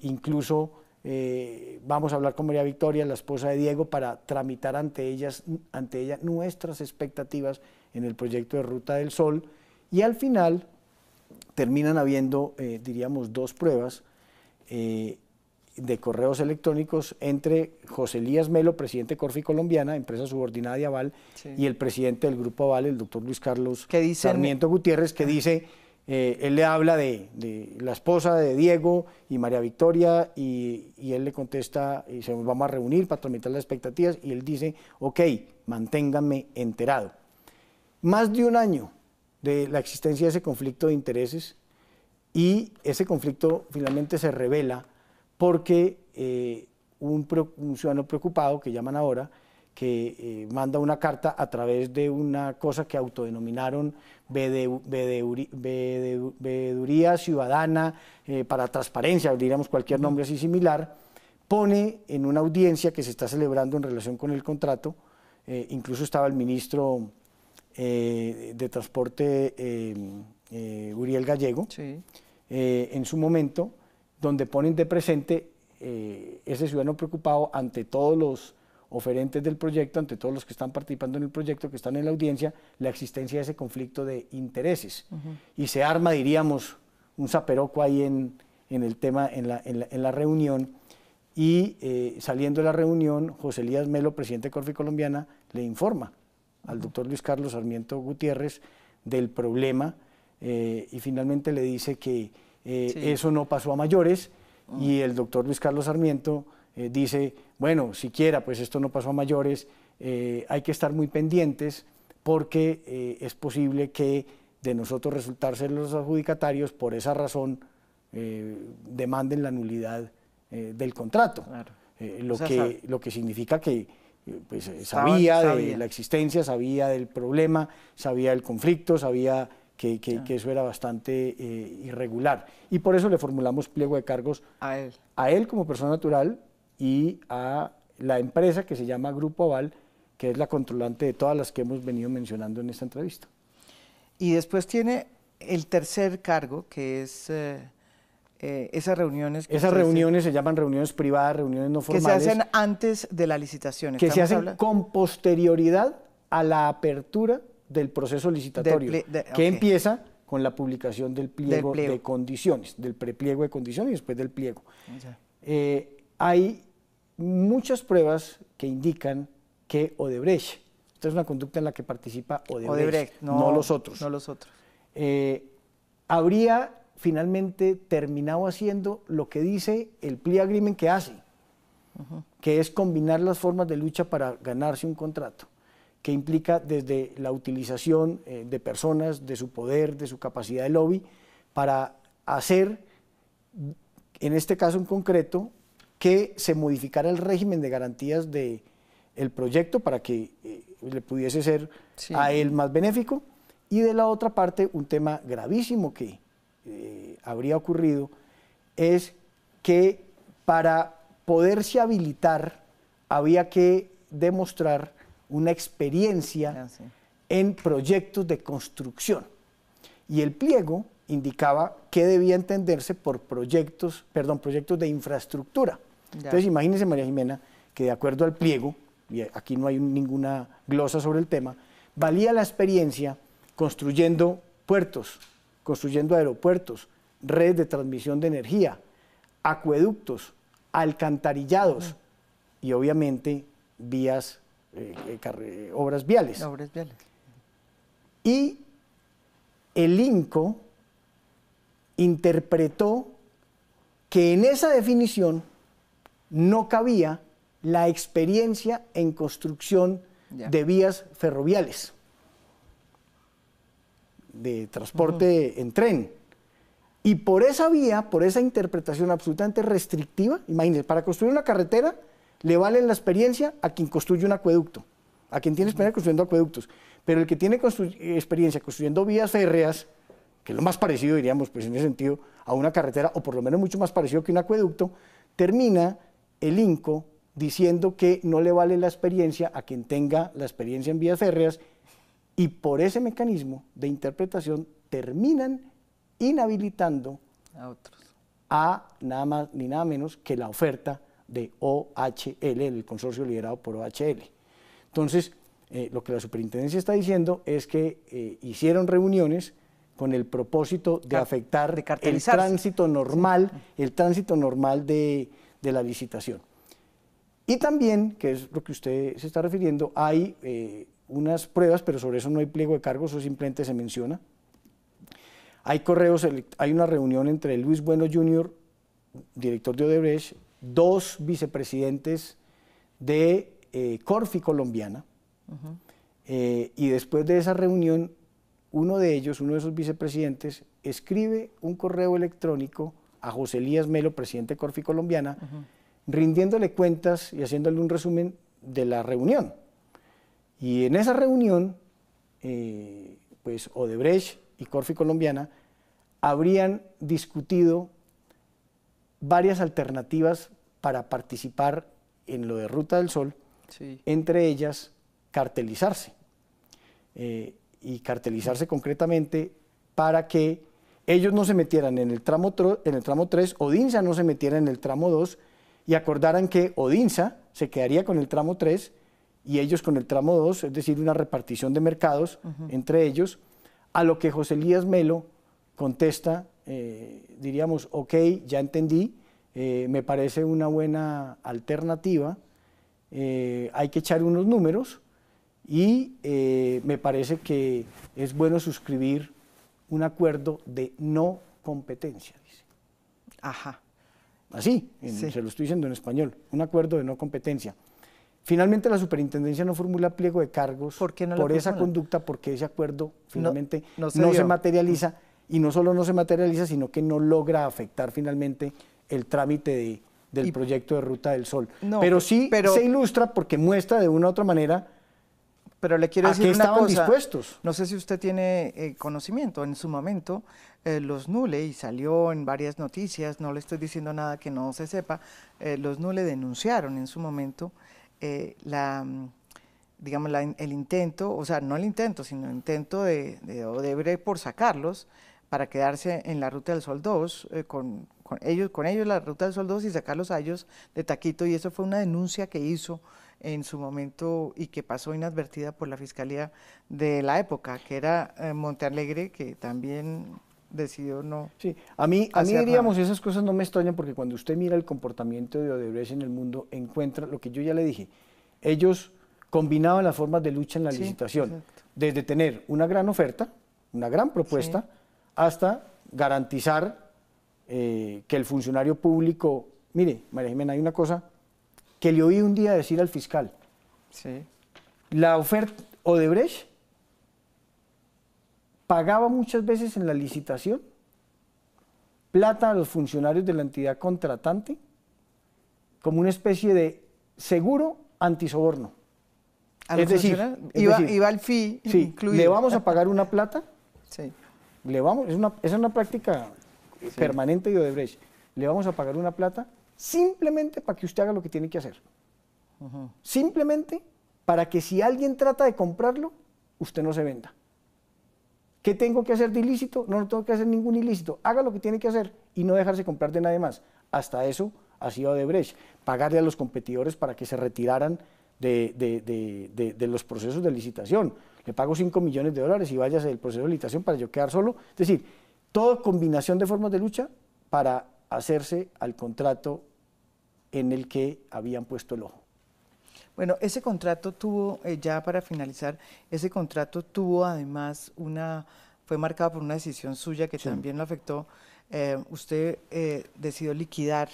incluso vamos a hablar con María Victoria, la esposa de Diego, para tramitar ante ella nuestras expectativas en el proyecto de Ruta del Sol, y al final terminan habiendo, diríamos, dos pruebas de correos electrónicos entre José Elías Melo, presidente de Corfi Colombiana, empresa subordinada de Aval, y el presidente del Grupo Aval, el doctor Luis Carlos Sarmiento Gutiérrez, que dice, él le habla de la esposa de Diego y María Victoria, y él le contesta, y se vamos a reunir para tramitar las expectativas, y él dice, ok, manténganme enterado. Más de un año de la existencia de ese conflicto de intereses, y ese conflicto finalmente se revela porque un ciudadano preocupado, que llaman ahora, que manda una carta a través de una cosa que autodenominaron veeduría ciudadana para transparencia, diríamos cualquier nombre así similar, pone en una audiencia que se está celebrando en relación con el contrato, incluso estaba el ministro de Transporte Uriel Gallego, en su momento, donde ponen de presente ese ciudadano preocupado ante todos los oferentes del proyecto, ante todos los que están participando en el proyecto, que están en la audiencia, la existencia de ese conflicto de intereses. Y se arma, diríamos, un zaperoco ahí en el tema, en la reunión, y saliendo de la reunión, José Elías Melo, presidente de Corfi Colombiana, le informa al doctor Luis Carlos Sarmiento Gutiérrez del problema, y finalmente le dice que eso no pasó a mayores, y el doctor Luis Carlos Sarmiento dice, bueno, siquiera pues esto no pasó a mayores, hay que estar muy pendientes porque es posible que de nosotros resultar ser los adjudicatarios, por esa razón demanden la nulidad del contrato, lo que significa que pues, sabía de la existencia, sabía del problema, sabía del conflicto, sabía que eso era bastante irregular. Y por eso le formulamos pliego de cargos a él como persona natural y a la empresa que se llama Grupo Aval, que es la controlante de todas las que hemos venido mencionando en esta entrevista. Y después tiene el tercer cargo, que es esas reuniones. Esas reuniones se llaman reuniones privadas, reuniones no formales. Que se hacen antes de la licitación. Que se hacen con posterioridad a la apertura del proceso licitatorio, que empieza con la publicación del pliego de condiciones, del prepliego de condiciones y después del pliego. Hay muchas pruebas que indican que Odebrecht, esta es una conducta en la que participa Odebrecht, no los otros. No los otros. Habría finalmente terminado haciendo lo que dice el plea agreement que hace, que es combinar las formas de lucha para ganarse un contrato, que implica desde la utilización de personas, de su poder, de su capacidad de lobby, para hacer, en este caso en concreto, que se modificara el régimen de garantías del proyecto para que le pudiese ser a él más benéfico, y de la otra parte, un tema gravísimo que habría ocurrido, es que para poderse habilitar había que demostrar una experiencia en proyectos de construcción. Y el pliego indicaba qué debía entenderse por proyectos de infraestructura. Ya. Entonces, imagínese, María Jimena, que de acuerdo al pliego, y aquí no hay ninguna glosa sobre el tema, valía la experiencia construyendo puertos, construyendo aeropuertos, redes de transmisión de energía, acueductos, alcantarillados y obviamente vías, obras viales. Obras viales. Y el INCO interpretó que en esa definición no cabía la experiencia en construcción de vías ferroviales, de transporte en tren. Y por esa vía, por esa interpretación absolutamente restrictiva, imagínense, para construir una carretera le vale la experiencia a quien construye un acueducto, a quien tiene experiencia construyendo acueductos, pero el que tiene experiencia construyendo vías férreas, que es lo más parecido, diríamos, pues en ese sentido, a una carretera, o por lo menos mucho más parecido que un acueducto, termina el INCO diciendo que no le vale la experiencia a quien tenga la experiencia en vías férreas, y por ese mecanismo de interpretación terminan inhabilitando a nada más ni nada menos que la oferta de OHL, el consorcio liderado por OHL. Entonces, lo que la superintendencia está diciendo es que hicieron reuniones con el propósito de afectar el tránsito normal, de la licitación. Y también, que es lo que usted se está refiriendo, hay unas pruebas, pero sobre eso no hay pliego de cargos, eso simplemente se menciona. Hay correos, hay una reunión entre Luis Bueno Jr., director de Odebrecht, dos vicepresidentes de Corfi Colombiana, y después de esa reunión, uno de esos vicepresidentes, escribe un correo electrónico a José Elías Melo, presidente de Corfi Colombiana, rindiéndole cuentas y haciéndole un resumen de la reunión. Y en esa reunión, pues Odebrecht y Corfi Colombiana habrían discutido varias alternativas para participar en lo de Ruta del Sol, entre ellas cartelizarse, y cartelizarse concretamente para que ellos no se metieran en el tramo 3, Odinsa no se metiera en el tramo 2, y acordaran que Odinsa se quedaría con el tramo 3 y ellos con el tramo 2, es decir, una repartición de mercados entre ellos, a lo que José Elías Melo contesta, diríamos, ok, ya entendí, me parece una buena alternativa, hay que echar unos números y me parece que es bueno suscribir un acuerdo de no competencia, dice. Ajá. Así, se lo estoy diciendo en español, un acuerdo de no competencia. Finalmente la superintendencia no formula pliego de cargos por esa conducta, porque ese acuerdo finalmente no se materializa, y no solo no se materializa, sino que no logra afectar finalmente el trámite del proyecto de Ruta del Sol. No, pero sí se ilustra porque muestra de una u otra manera pero le quiero decir una estaban cosa, dispuestos. No sé si usted tiene conocimiento, en su momento los NULE, y salió en varias noticias, no le estoy diciendo nada que no se sepa, los NULE denunciaron en su momento digamos, el intento, o sea, no el intento, sino el intento de Odebrecht por sacarlos para quedarse en la Ruta del Sol 2, con ellos la Ruta del Sol 2 y sacarlos a ellos de taquito, y eso fue una denuncia que hizo en su momento y que pasó inadvertida por la Fiscalía de la época, que era Montealegre, que también decidió no. Sí, a mí diríamos, esas cosas no me extrañan, porque cuando usted mira el comportamiento de Odebrecht en el mundo, encuentra lo que yo ya le dije. Ellos combinaban las formas de lucha en la licitación, exacto, desde tener una gran oferta, una gran propuesta, hasta garantizar que el funcionario público, mire, María Jimena, hay una cosa que le oí un día decir al fiscal. La oferta, Odebrecht pagaba muchas veces en la licitación plata a los funcionarios de la entidad contratante como una especie de seguro antisoborno. Es decir, iba el fee incluido. Le vamos a pagar una plata, es una práctica permanente de Odebrecht, le vamos a pagar una plata simplemente para que usted haga lo que tiene que hacer. Simplemente para que si alguien trata de comprarlo, usted no se venda. ¿Qué tengo que hacer de ilícito? No, no tengo que hacer ningún ilícito. Haga lo que tiene que hacer y no dejarse comprar de nadie más. Hasta eso hacía Odebrecht, pagarle a los competidores para que se retiraran de los procesos de licitación. Le pago 5 millones de dólares y váyase del proceso de licitación para yo quedar solo. Es decir, toda combinación de formas de lucha para hacerse al contrato en el que habían puesto el ojo. Bueno, ese contrato tuvo, ya para finalizar, ese contrato tuvo además fue marcado por una decisión suya que también lo afectó. Usted decidió liquidar.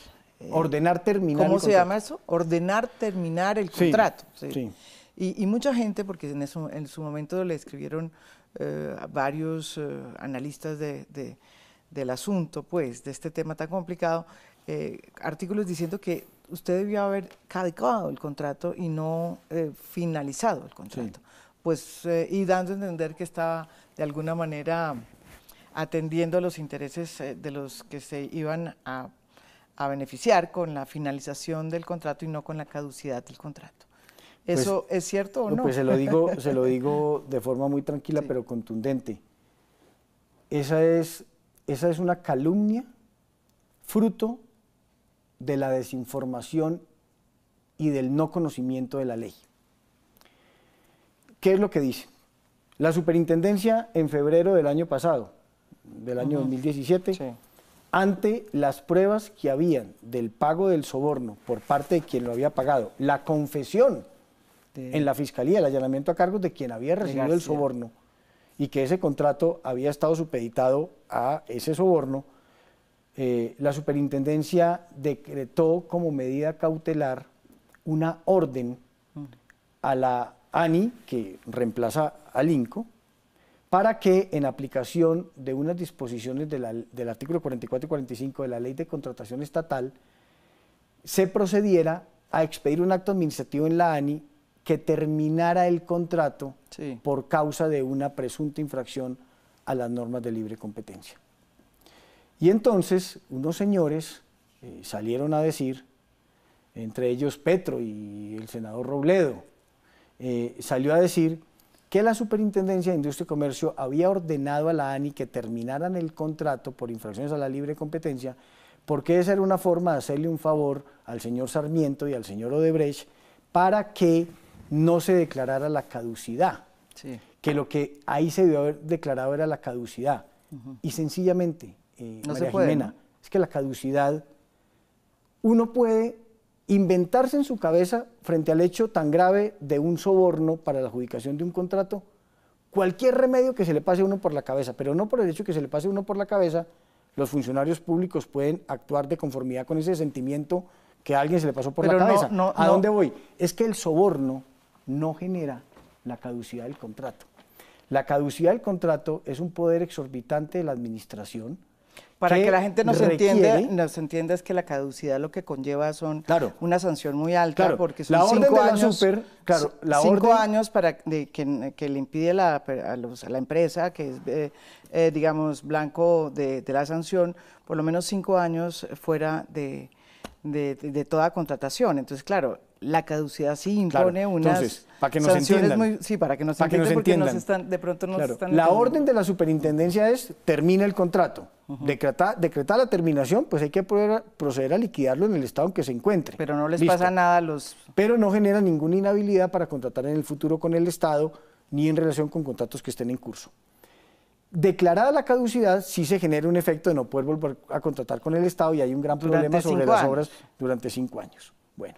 Ordenar terminar ¿Cómo se llama eso? Ordenar terminar el contrato. Sí. Sí. Y mucha gente, porque en su momento le escribieron varios analistas del asunto, pues, de este tema tan complicado, artículos diciendo que usted debió haber caducado el contrato y no finalizado el contrato. Sí. Pues, y dando a entender que estaba de alguna manera atendiendo a los intereses de los que se iban a beneficiar con la finalización del contrato y no con la caducidad del contrato. ¿Eso es cierto o no? Pues se lo digo de forma muy tranquila, sí, pero contundente. Esa es una calumnia fruto de la desinformación y del no conocimiento de la ley. ¿Qué es lo que dice? La superintendencia en febrero del año pasado, del año 2017, sí, ante las pruebas que habían del pago del soborno por parte de quien lo había pagado, la confesión en la fiscalía, el allanamiento a cargos de quien había recibido el soborno y que ese contrato había estado supeditado a ese soborno, la superintendencia decretó como medida cautelar una orden a la ANI, que reemplaza al INCO, para que en aplicación de unas disposiciones del artículo 44 y 45 de la Ley de Contratación Estatal, se procediera a expedir un acto administrativo en la ANI que terminara el contrato, sí, por causa de una presunta infracción a las normas de libre competencia. Y entonces unos señores salieron a decir, entre ellos Petro y el senador Robledo, salió a decir que la Superintendencia de Industria y Comercio había ordenado a la ANI que terminaran el contrato por infracciones a la libre competencia, porque esa era una forma de hacerle un favor al señor Sarmiento y al señor Odebrecht para que no se declarara la caducidad, sí, que lo que ahí se debió haber declarado era la caducidad. Y sencillamente, no María puede, Jimena, ¿no? Es que la caducidad, uno puede inventarse en su cabeza, frente al hecho tan grave de un soborno para la adjudicación de un contrato, cualquier remedio que se le pase a uno por la cabeza, pero no por el hecho que se le pase a uno por la cabeza, los funcionarios públicos pueden actuar de conformidad con ese sentimiento que a alguien se le pasó por la cabeza. ¿A dónde voy? Es que el soborno no genera la caducidad del contrato. La caducidad del contrato es un poder exorbitante de la administración. Para que la gente nos entienda es que la caducidad lo que conlleva son, claro, una sanción muy alta, claro, porque son 5 años, claro, años para que le impide a la empresa, que es, digamos, blanco de la sanción, por lo menos 5 años fuera de toda contratación. Entonces, claro, la caducidad sí impone, claro, unas, entonces, para que nos sanciones muy, sí, para que nos entiendan, porque de pronto nos están... La orden de la superintendencia es, termina el contrato. Decretar la terminación, pues hay que proceder a liquidarlo en el estado en que se encuentre. Pero no les pasa nada a los... Pero no genera ninguna inhabilidad para contratar en el futuro con el Estado, ni en relación con contratos que estén en curso. Declarada la caducidad, sí se genera un efecto de no poder volver a contratar con el Estado y hay un gran problema sobre las obras durante 5 años. Bueno,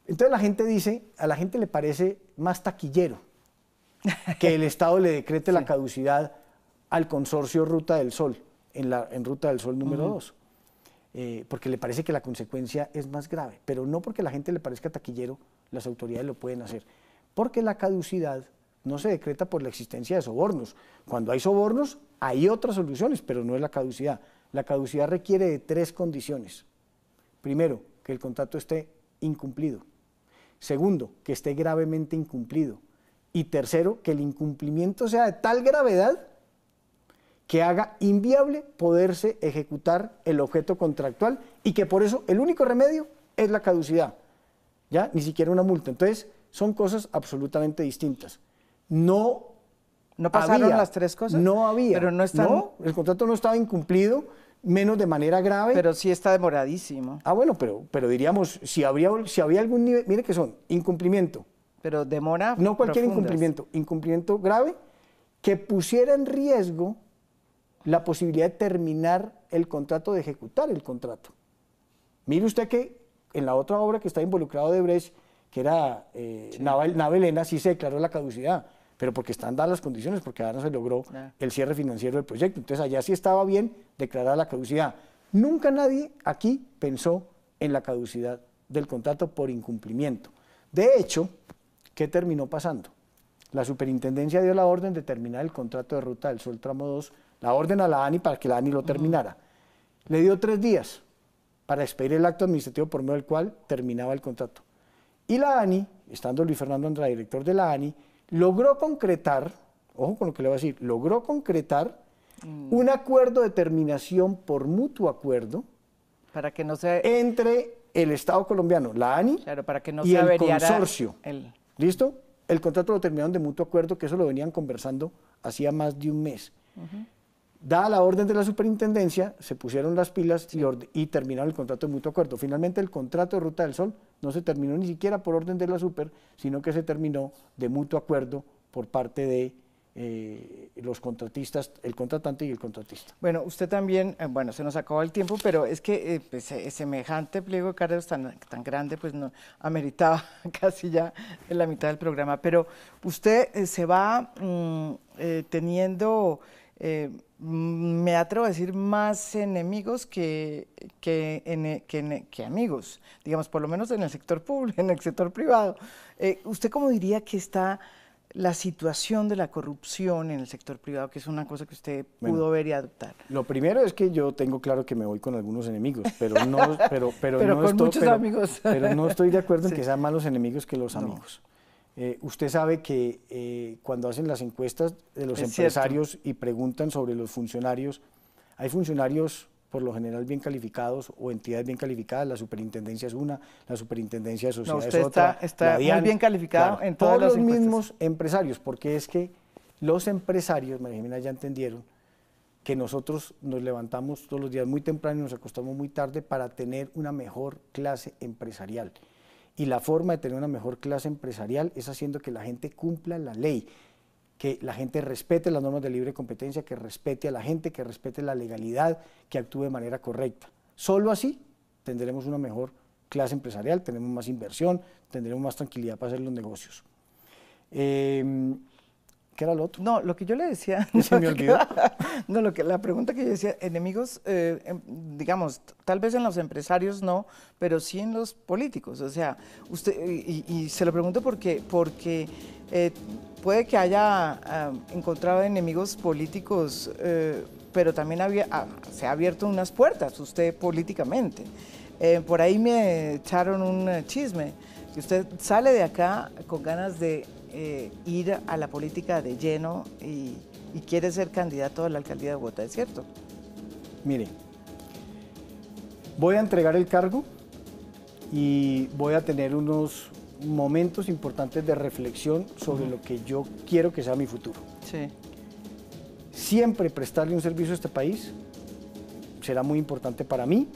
entonces la gente dice, a la gente le parece más taquillero que el Estado le decrete la caducidad al consorcio Ruta del Sol, en Ruta del Sol número 2, porque le parece que la consecuencia es más grave, pero no porque a la gente le parezca taquillero, las autoridades lo pueden hacer, porque la caducidad no se decreta por la existencia de sobornos. Cuando hay sobornos, hay otras soluciones, pero no es la caducidad. La caducidad requiere de 3 condiciones. Primero, que el contrato esté incumplido. Segundo, que esté gravemente incumplido. Y tercero, que el incumplimiento sea de tal gravedad que haga inviable poderse ejecutar el objeto contractual y que por eso el único remedio es la caducidad, ¿ya? Ni siquiera una multa. Entonces, son cosas absolutamente distintas. No ¿No pasaron las tres cosas? No había. Pero no están... No, el contrato no estaba incumplido, menos de manera grave. Pero sí está demoradísimo. Ah, bueno, pero diríamos, si había algún nivel, mire que son incumplimiento. Pero demora No cualquier profundas. incumplimiento grave que pusiera en riesgo la posibilidad de terminar el contrato, de ejecutar el contrato. Mire usted que en la otra obra que está involucrado de Brecht, que era Nave Elena, sí se declaró la caducidad, pero porque están dadas las condiciones, porque ahora no se logró el cierre financiero del proyecto. Entonces allá sí estaba bien declarar la caducidad. Nunca nadie aquí pensó en la caducidad del contrato por incumplimiento. De hecho, ¿qué terminó pasando? La superintendencia dio la orden de terminar el contrato de Ruta del Sol Tramo 2, la orden a la ANI para que la ANI lo terminara. Le dio 3 días para expedir el acto administrativo por medio del cual terminaba el contrato. Y la ANI, estando Luis Fernando Andrade, director de la ANI, logró concretar, ojo con lo que le voy a decir, logró concretar un acuerdo de terminación por mutuo acuerdo para que no se... entre el Estado colombiano, la ANI, claro, para que no y se el consorcio. El... ¿Listo? El contrato lo terminaron de mutuo acuerdo, que eso lo venían conversando hacía más de un mes. Dada la orden de la superintendencia, se pusieron las pilas y terminaron el contrato de mutuo acuerdo. Finalmente el contrato de Ruta del Sol no se terminó ni siquiera por orden de la super, sino que se terminó de mutuo acuerdo por parte de los contratistas, el contratante y el contratista. Bueno, usted también, bueno, se nos acabó el tiempo, pero es que pues, semejante pliego de cargos tan grande, pues no ameritaba casi ya en la mitad del programa. Pero usted se va teniendo, me atrevo a decir, más enemigos que amigos, digamos, por lo menos en el sector público, en el sector privado. ¿Usted cómo diría que está la situación de la corrupción en el sector privado, que es una cosa que usted pudo ver y adoptar? Lo primero es que yo tengo claro que me voy con algunos enemigos, pero no, amigos. Pero no estoy de acuerdo en que sean más los enemigos que los amigos. Usted sabe que cuando hacen las encuestas de los empresarios y preguntan sobre los funcionarios, hay funcionarios por lo general bien calificados o entidades bien calificadas. La superintendencia es una, la superintendencia de sociedades es otra. Está muy bien calificado, claro, en todas las encuestas. Todos los mismos empresarios, porque es que los empresarios, María Jimena, ya entendieron que nosotros nos levantamos todos los días muy temprano y nos acostamos muy tarde para tener una mejor clase empresarial. Y la forma de tener una mejor clase empresarial es haciendo que la gente cumpla la ley, que la gente respete las normas de libre competencia, que respete a la gente, que respete la legalidad, que actúe de manera correcta. Solo así tendremos una mejor clase empresarial, tendremos más inversión, tendremos más tranquilidad para hacer los negocios. ¿Qué era lo otro? No, lo que yo le decía... ¿Se me olvidó? No, la pregunta que yo decía, enemigos, digamos, tal vez en los empresarios no, pero sí en los políticos. O sea, usted, y se lo pregunto porque puede que haya encontrado enemigos políticos, pero también se ha abierto unas puertas usted políticamente. Por ahí me echaron un chisme, que usted sale de acá con ganas de ir a la política de lleno y quiere ser candidato a la alcaldía de Bogotá, ¿es cierto? Mire, voy a entregar el cargo y voy a tener unos momentos importantes de reflexión sobre lo que yo quiero que sea mi futuro. Sí. Siempre prestarle un servicio a este país será muy importante para mí,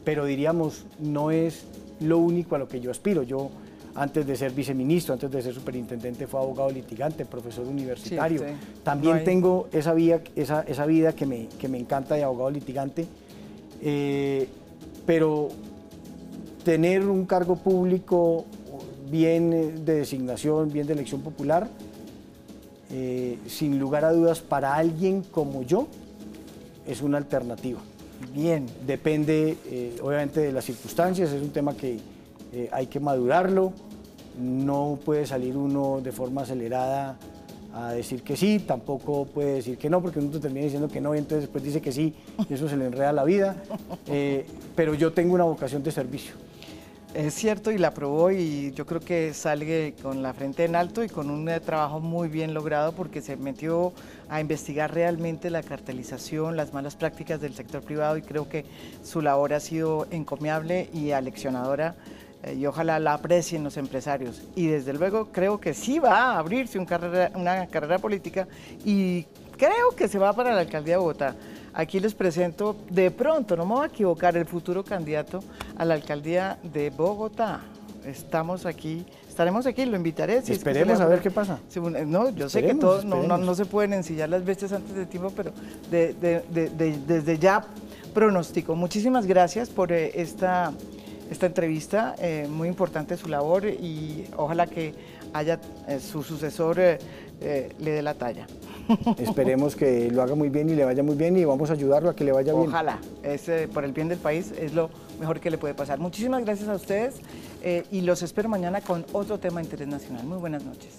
pero diríamos, no es lo único a lo que yo aspiro. Yo, antes de ser viceministro, antes de ser superintendente, fue abogado litigante, profesor universitario. Sí. También tengo esa vida que me encanta de abogado litigante, pero tener un cargo público bien de designación, bien de elección popular, sin lugar a dudas, para alguien como yo, es una alternativa. Bien. Depende, obviamente, de las circunstancias, es un tema que hay que madurarlo, no puede salir uno de forma acelerada a decir que sí, tampoco puede decir que no, porque uno termina diciendo que no y entonces después dice que sí, y eso se le enreda la vida, pero yo tengo una vocación de servicio. Es cierto, y la aprobó, y yo creo que sale con la frente en alto y con un trabajo muy bien logrado, porque se metió a investigar realmente la cartelización, las malas prácticas del sector privado, y creo que su labor ha sido encomiable y aleccionadora y ojalá la aprecien los empresarios. Y desde luego creo que sí va a abrirse una carrera política y creo que se va para la alcaldía de Bogotá. Aquí les presento, de pronto, no me voy a equivocar, el futuro candidato a la alcaldía de Bogotá. Estaremos aquí, lo invitaré. Si esperemos a ver qué pasa. No, yo sé que todos no se pueden ensillar las bestias antes de tiempo, pero desde ya pronostico. Muchísimas gracias por esta entrevista, muy importante su labor y ojalá que haya su sucesor le dé la talla. Esperemos que lo haga muy bien y le vaya muy bien y vamos a ayudarlo a que le vaya bien. Ojalá, por el bien del país es lo mejor que le puede pasar. Muchísimas gracias a ustedes y los espero mañana con otro tema de interés nacional. Muy buenas noches.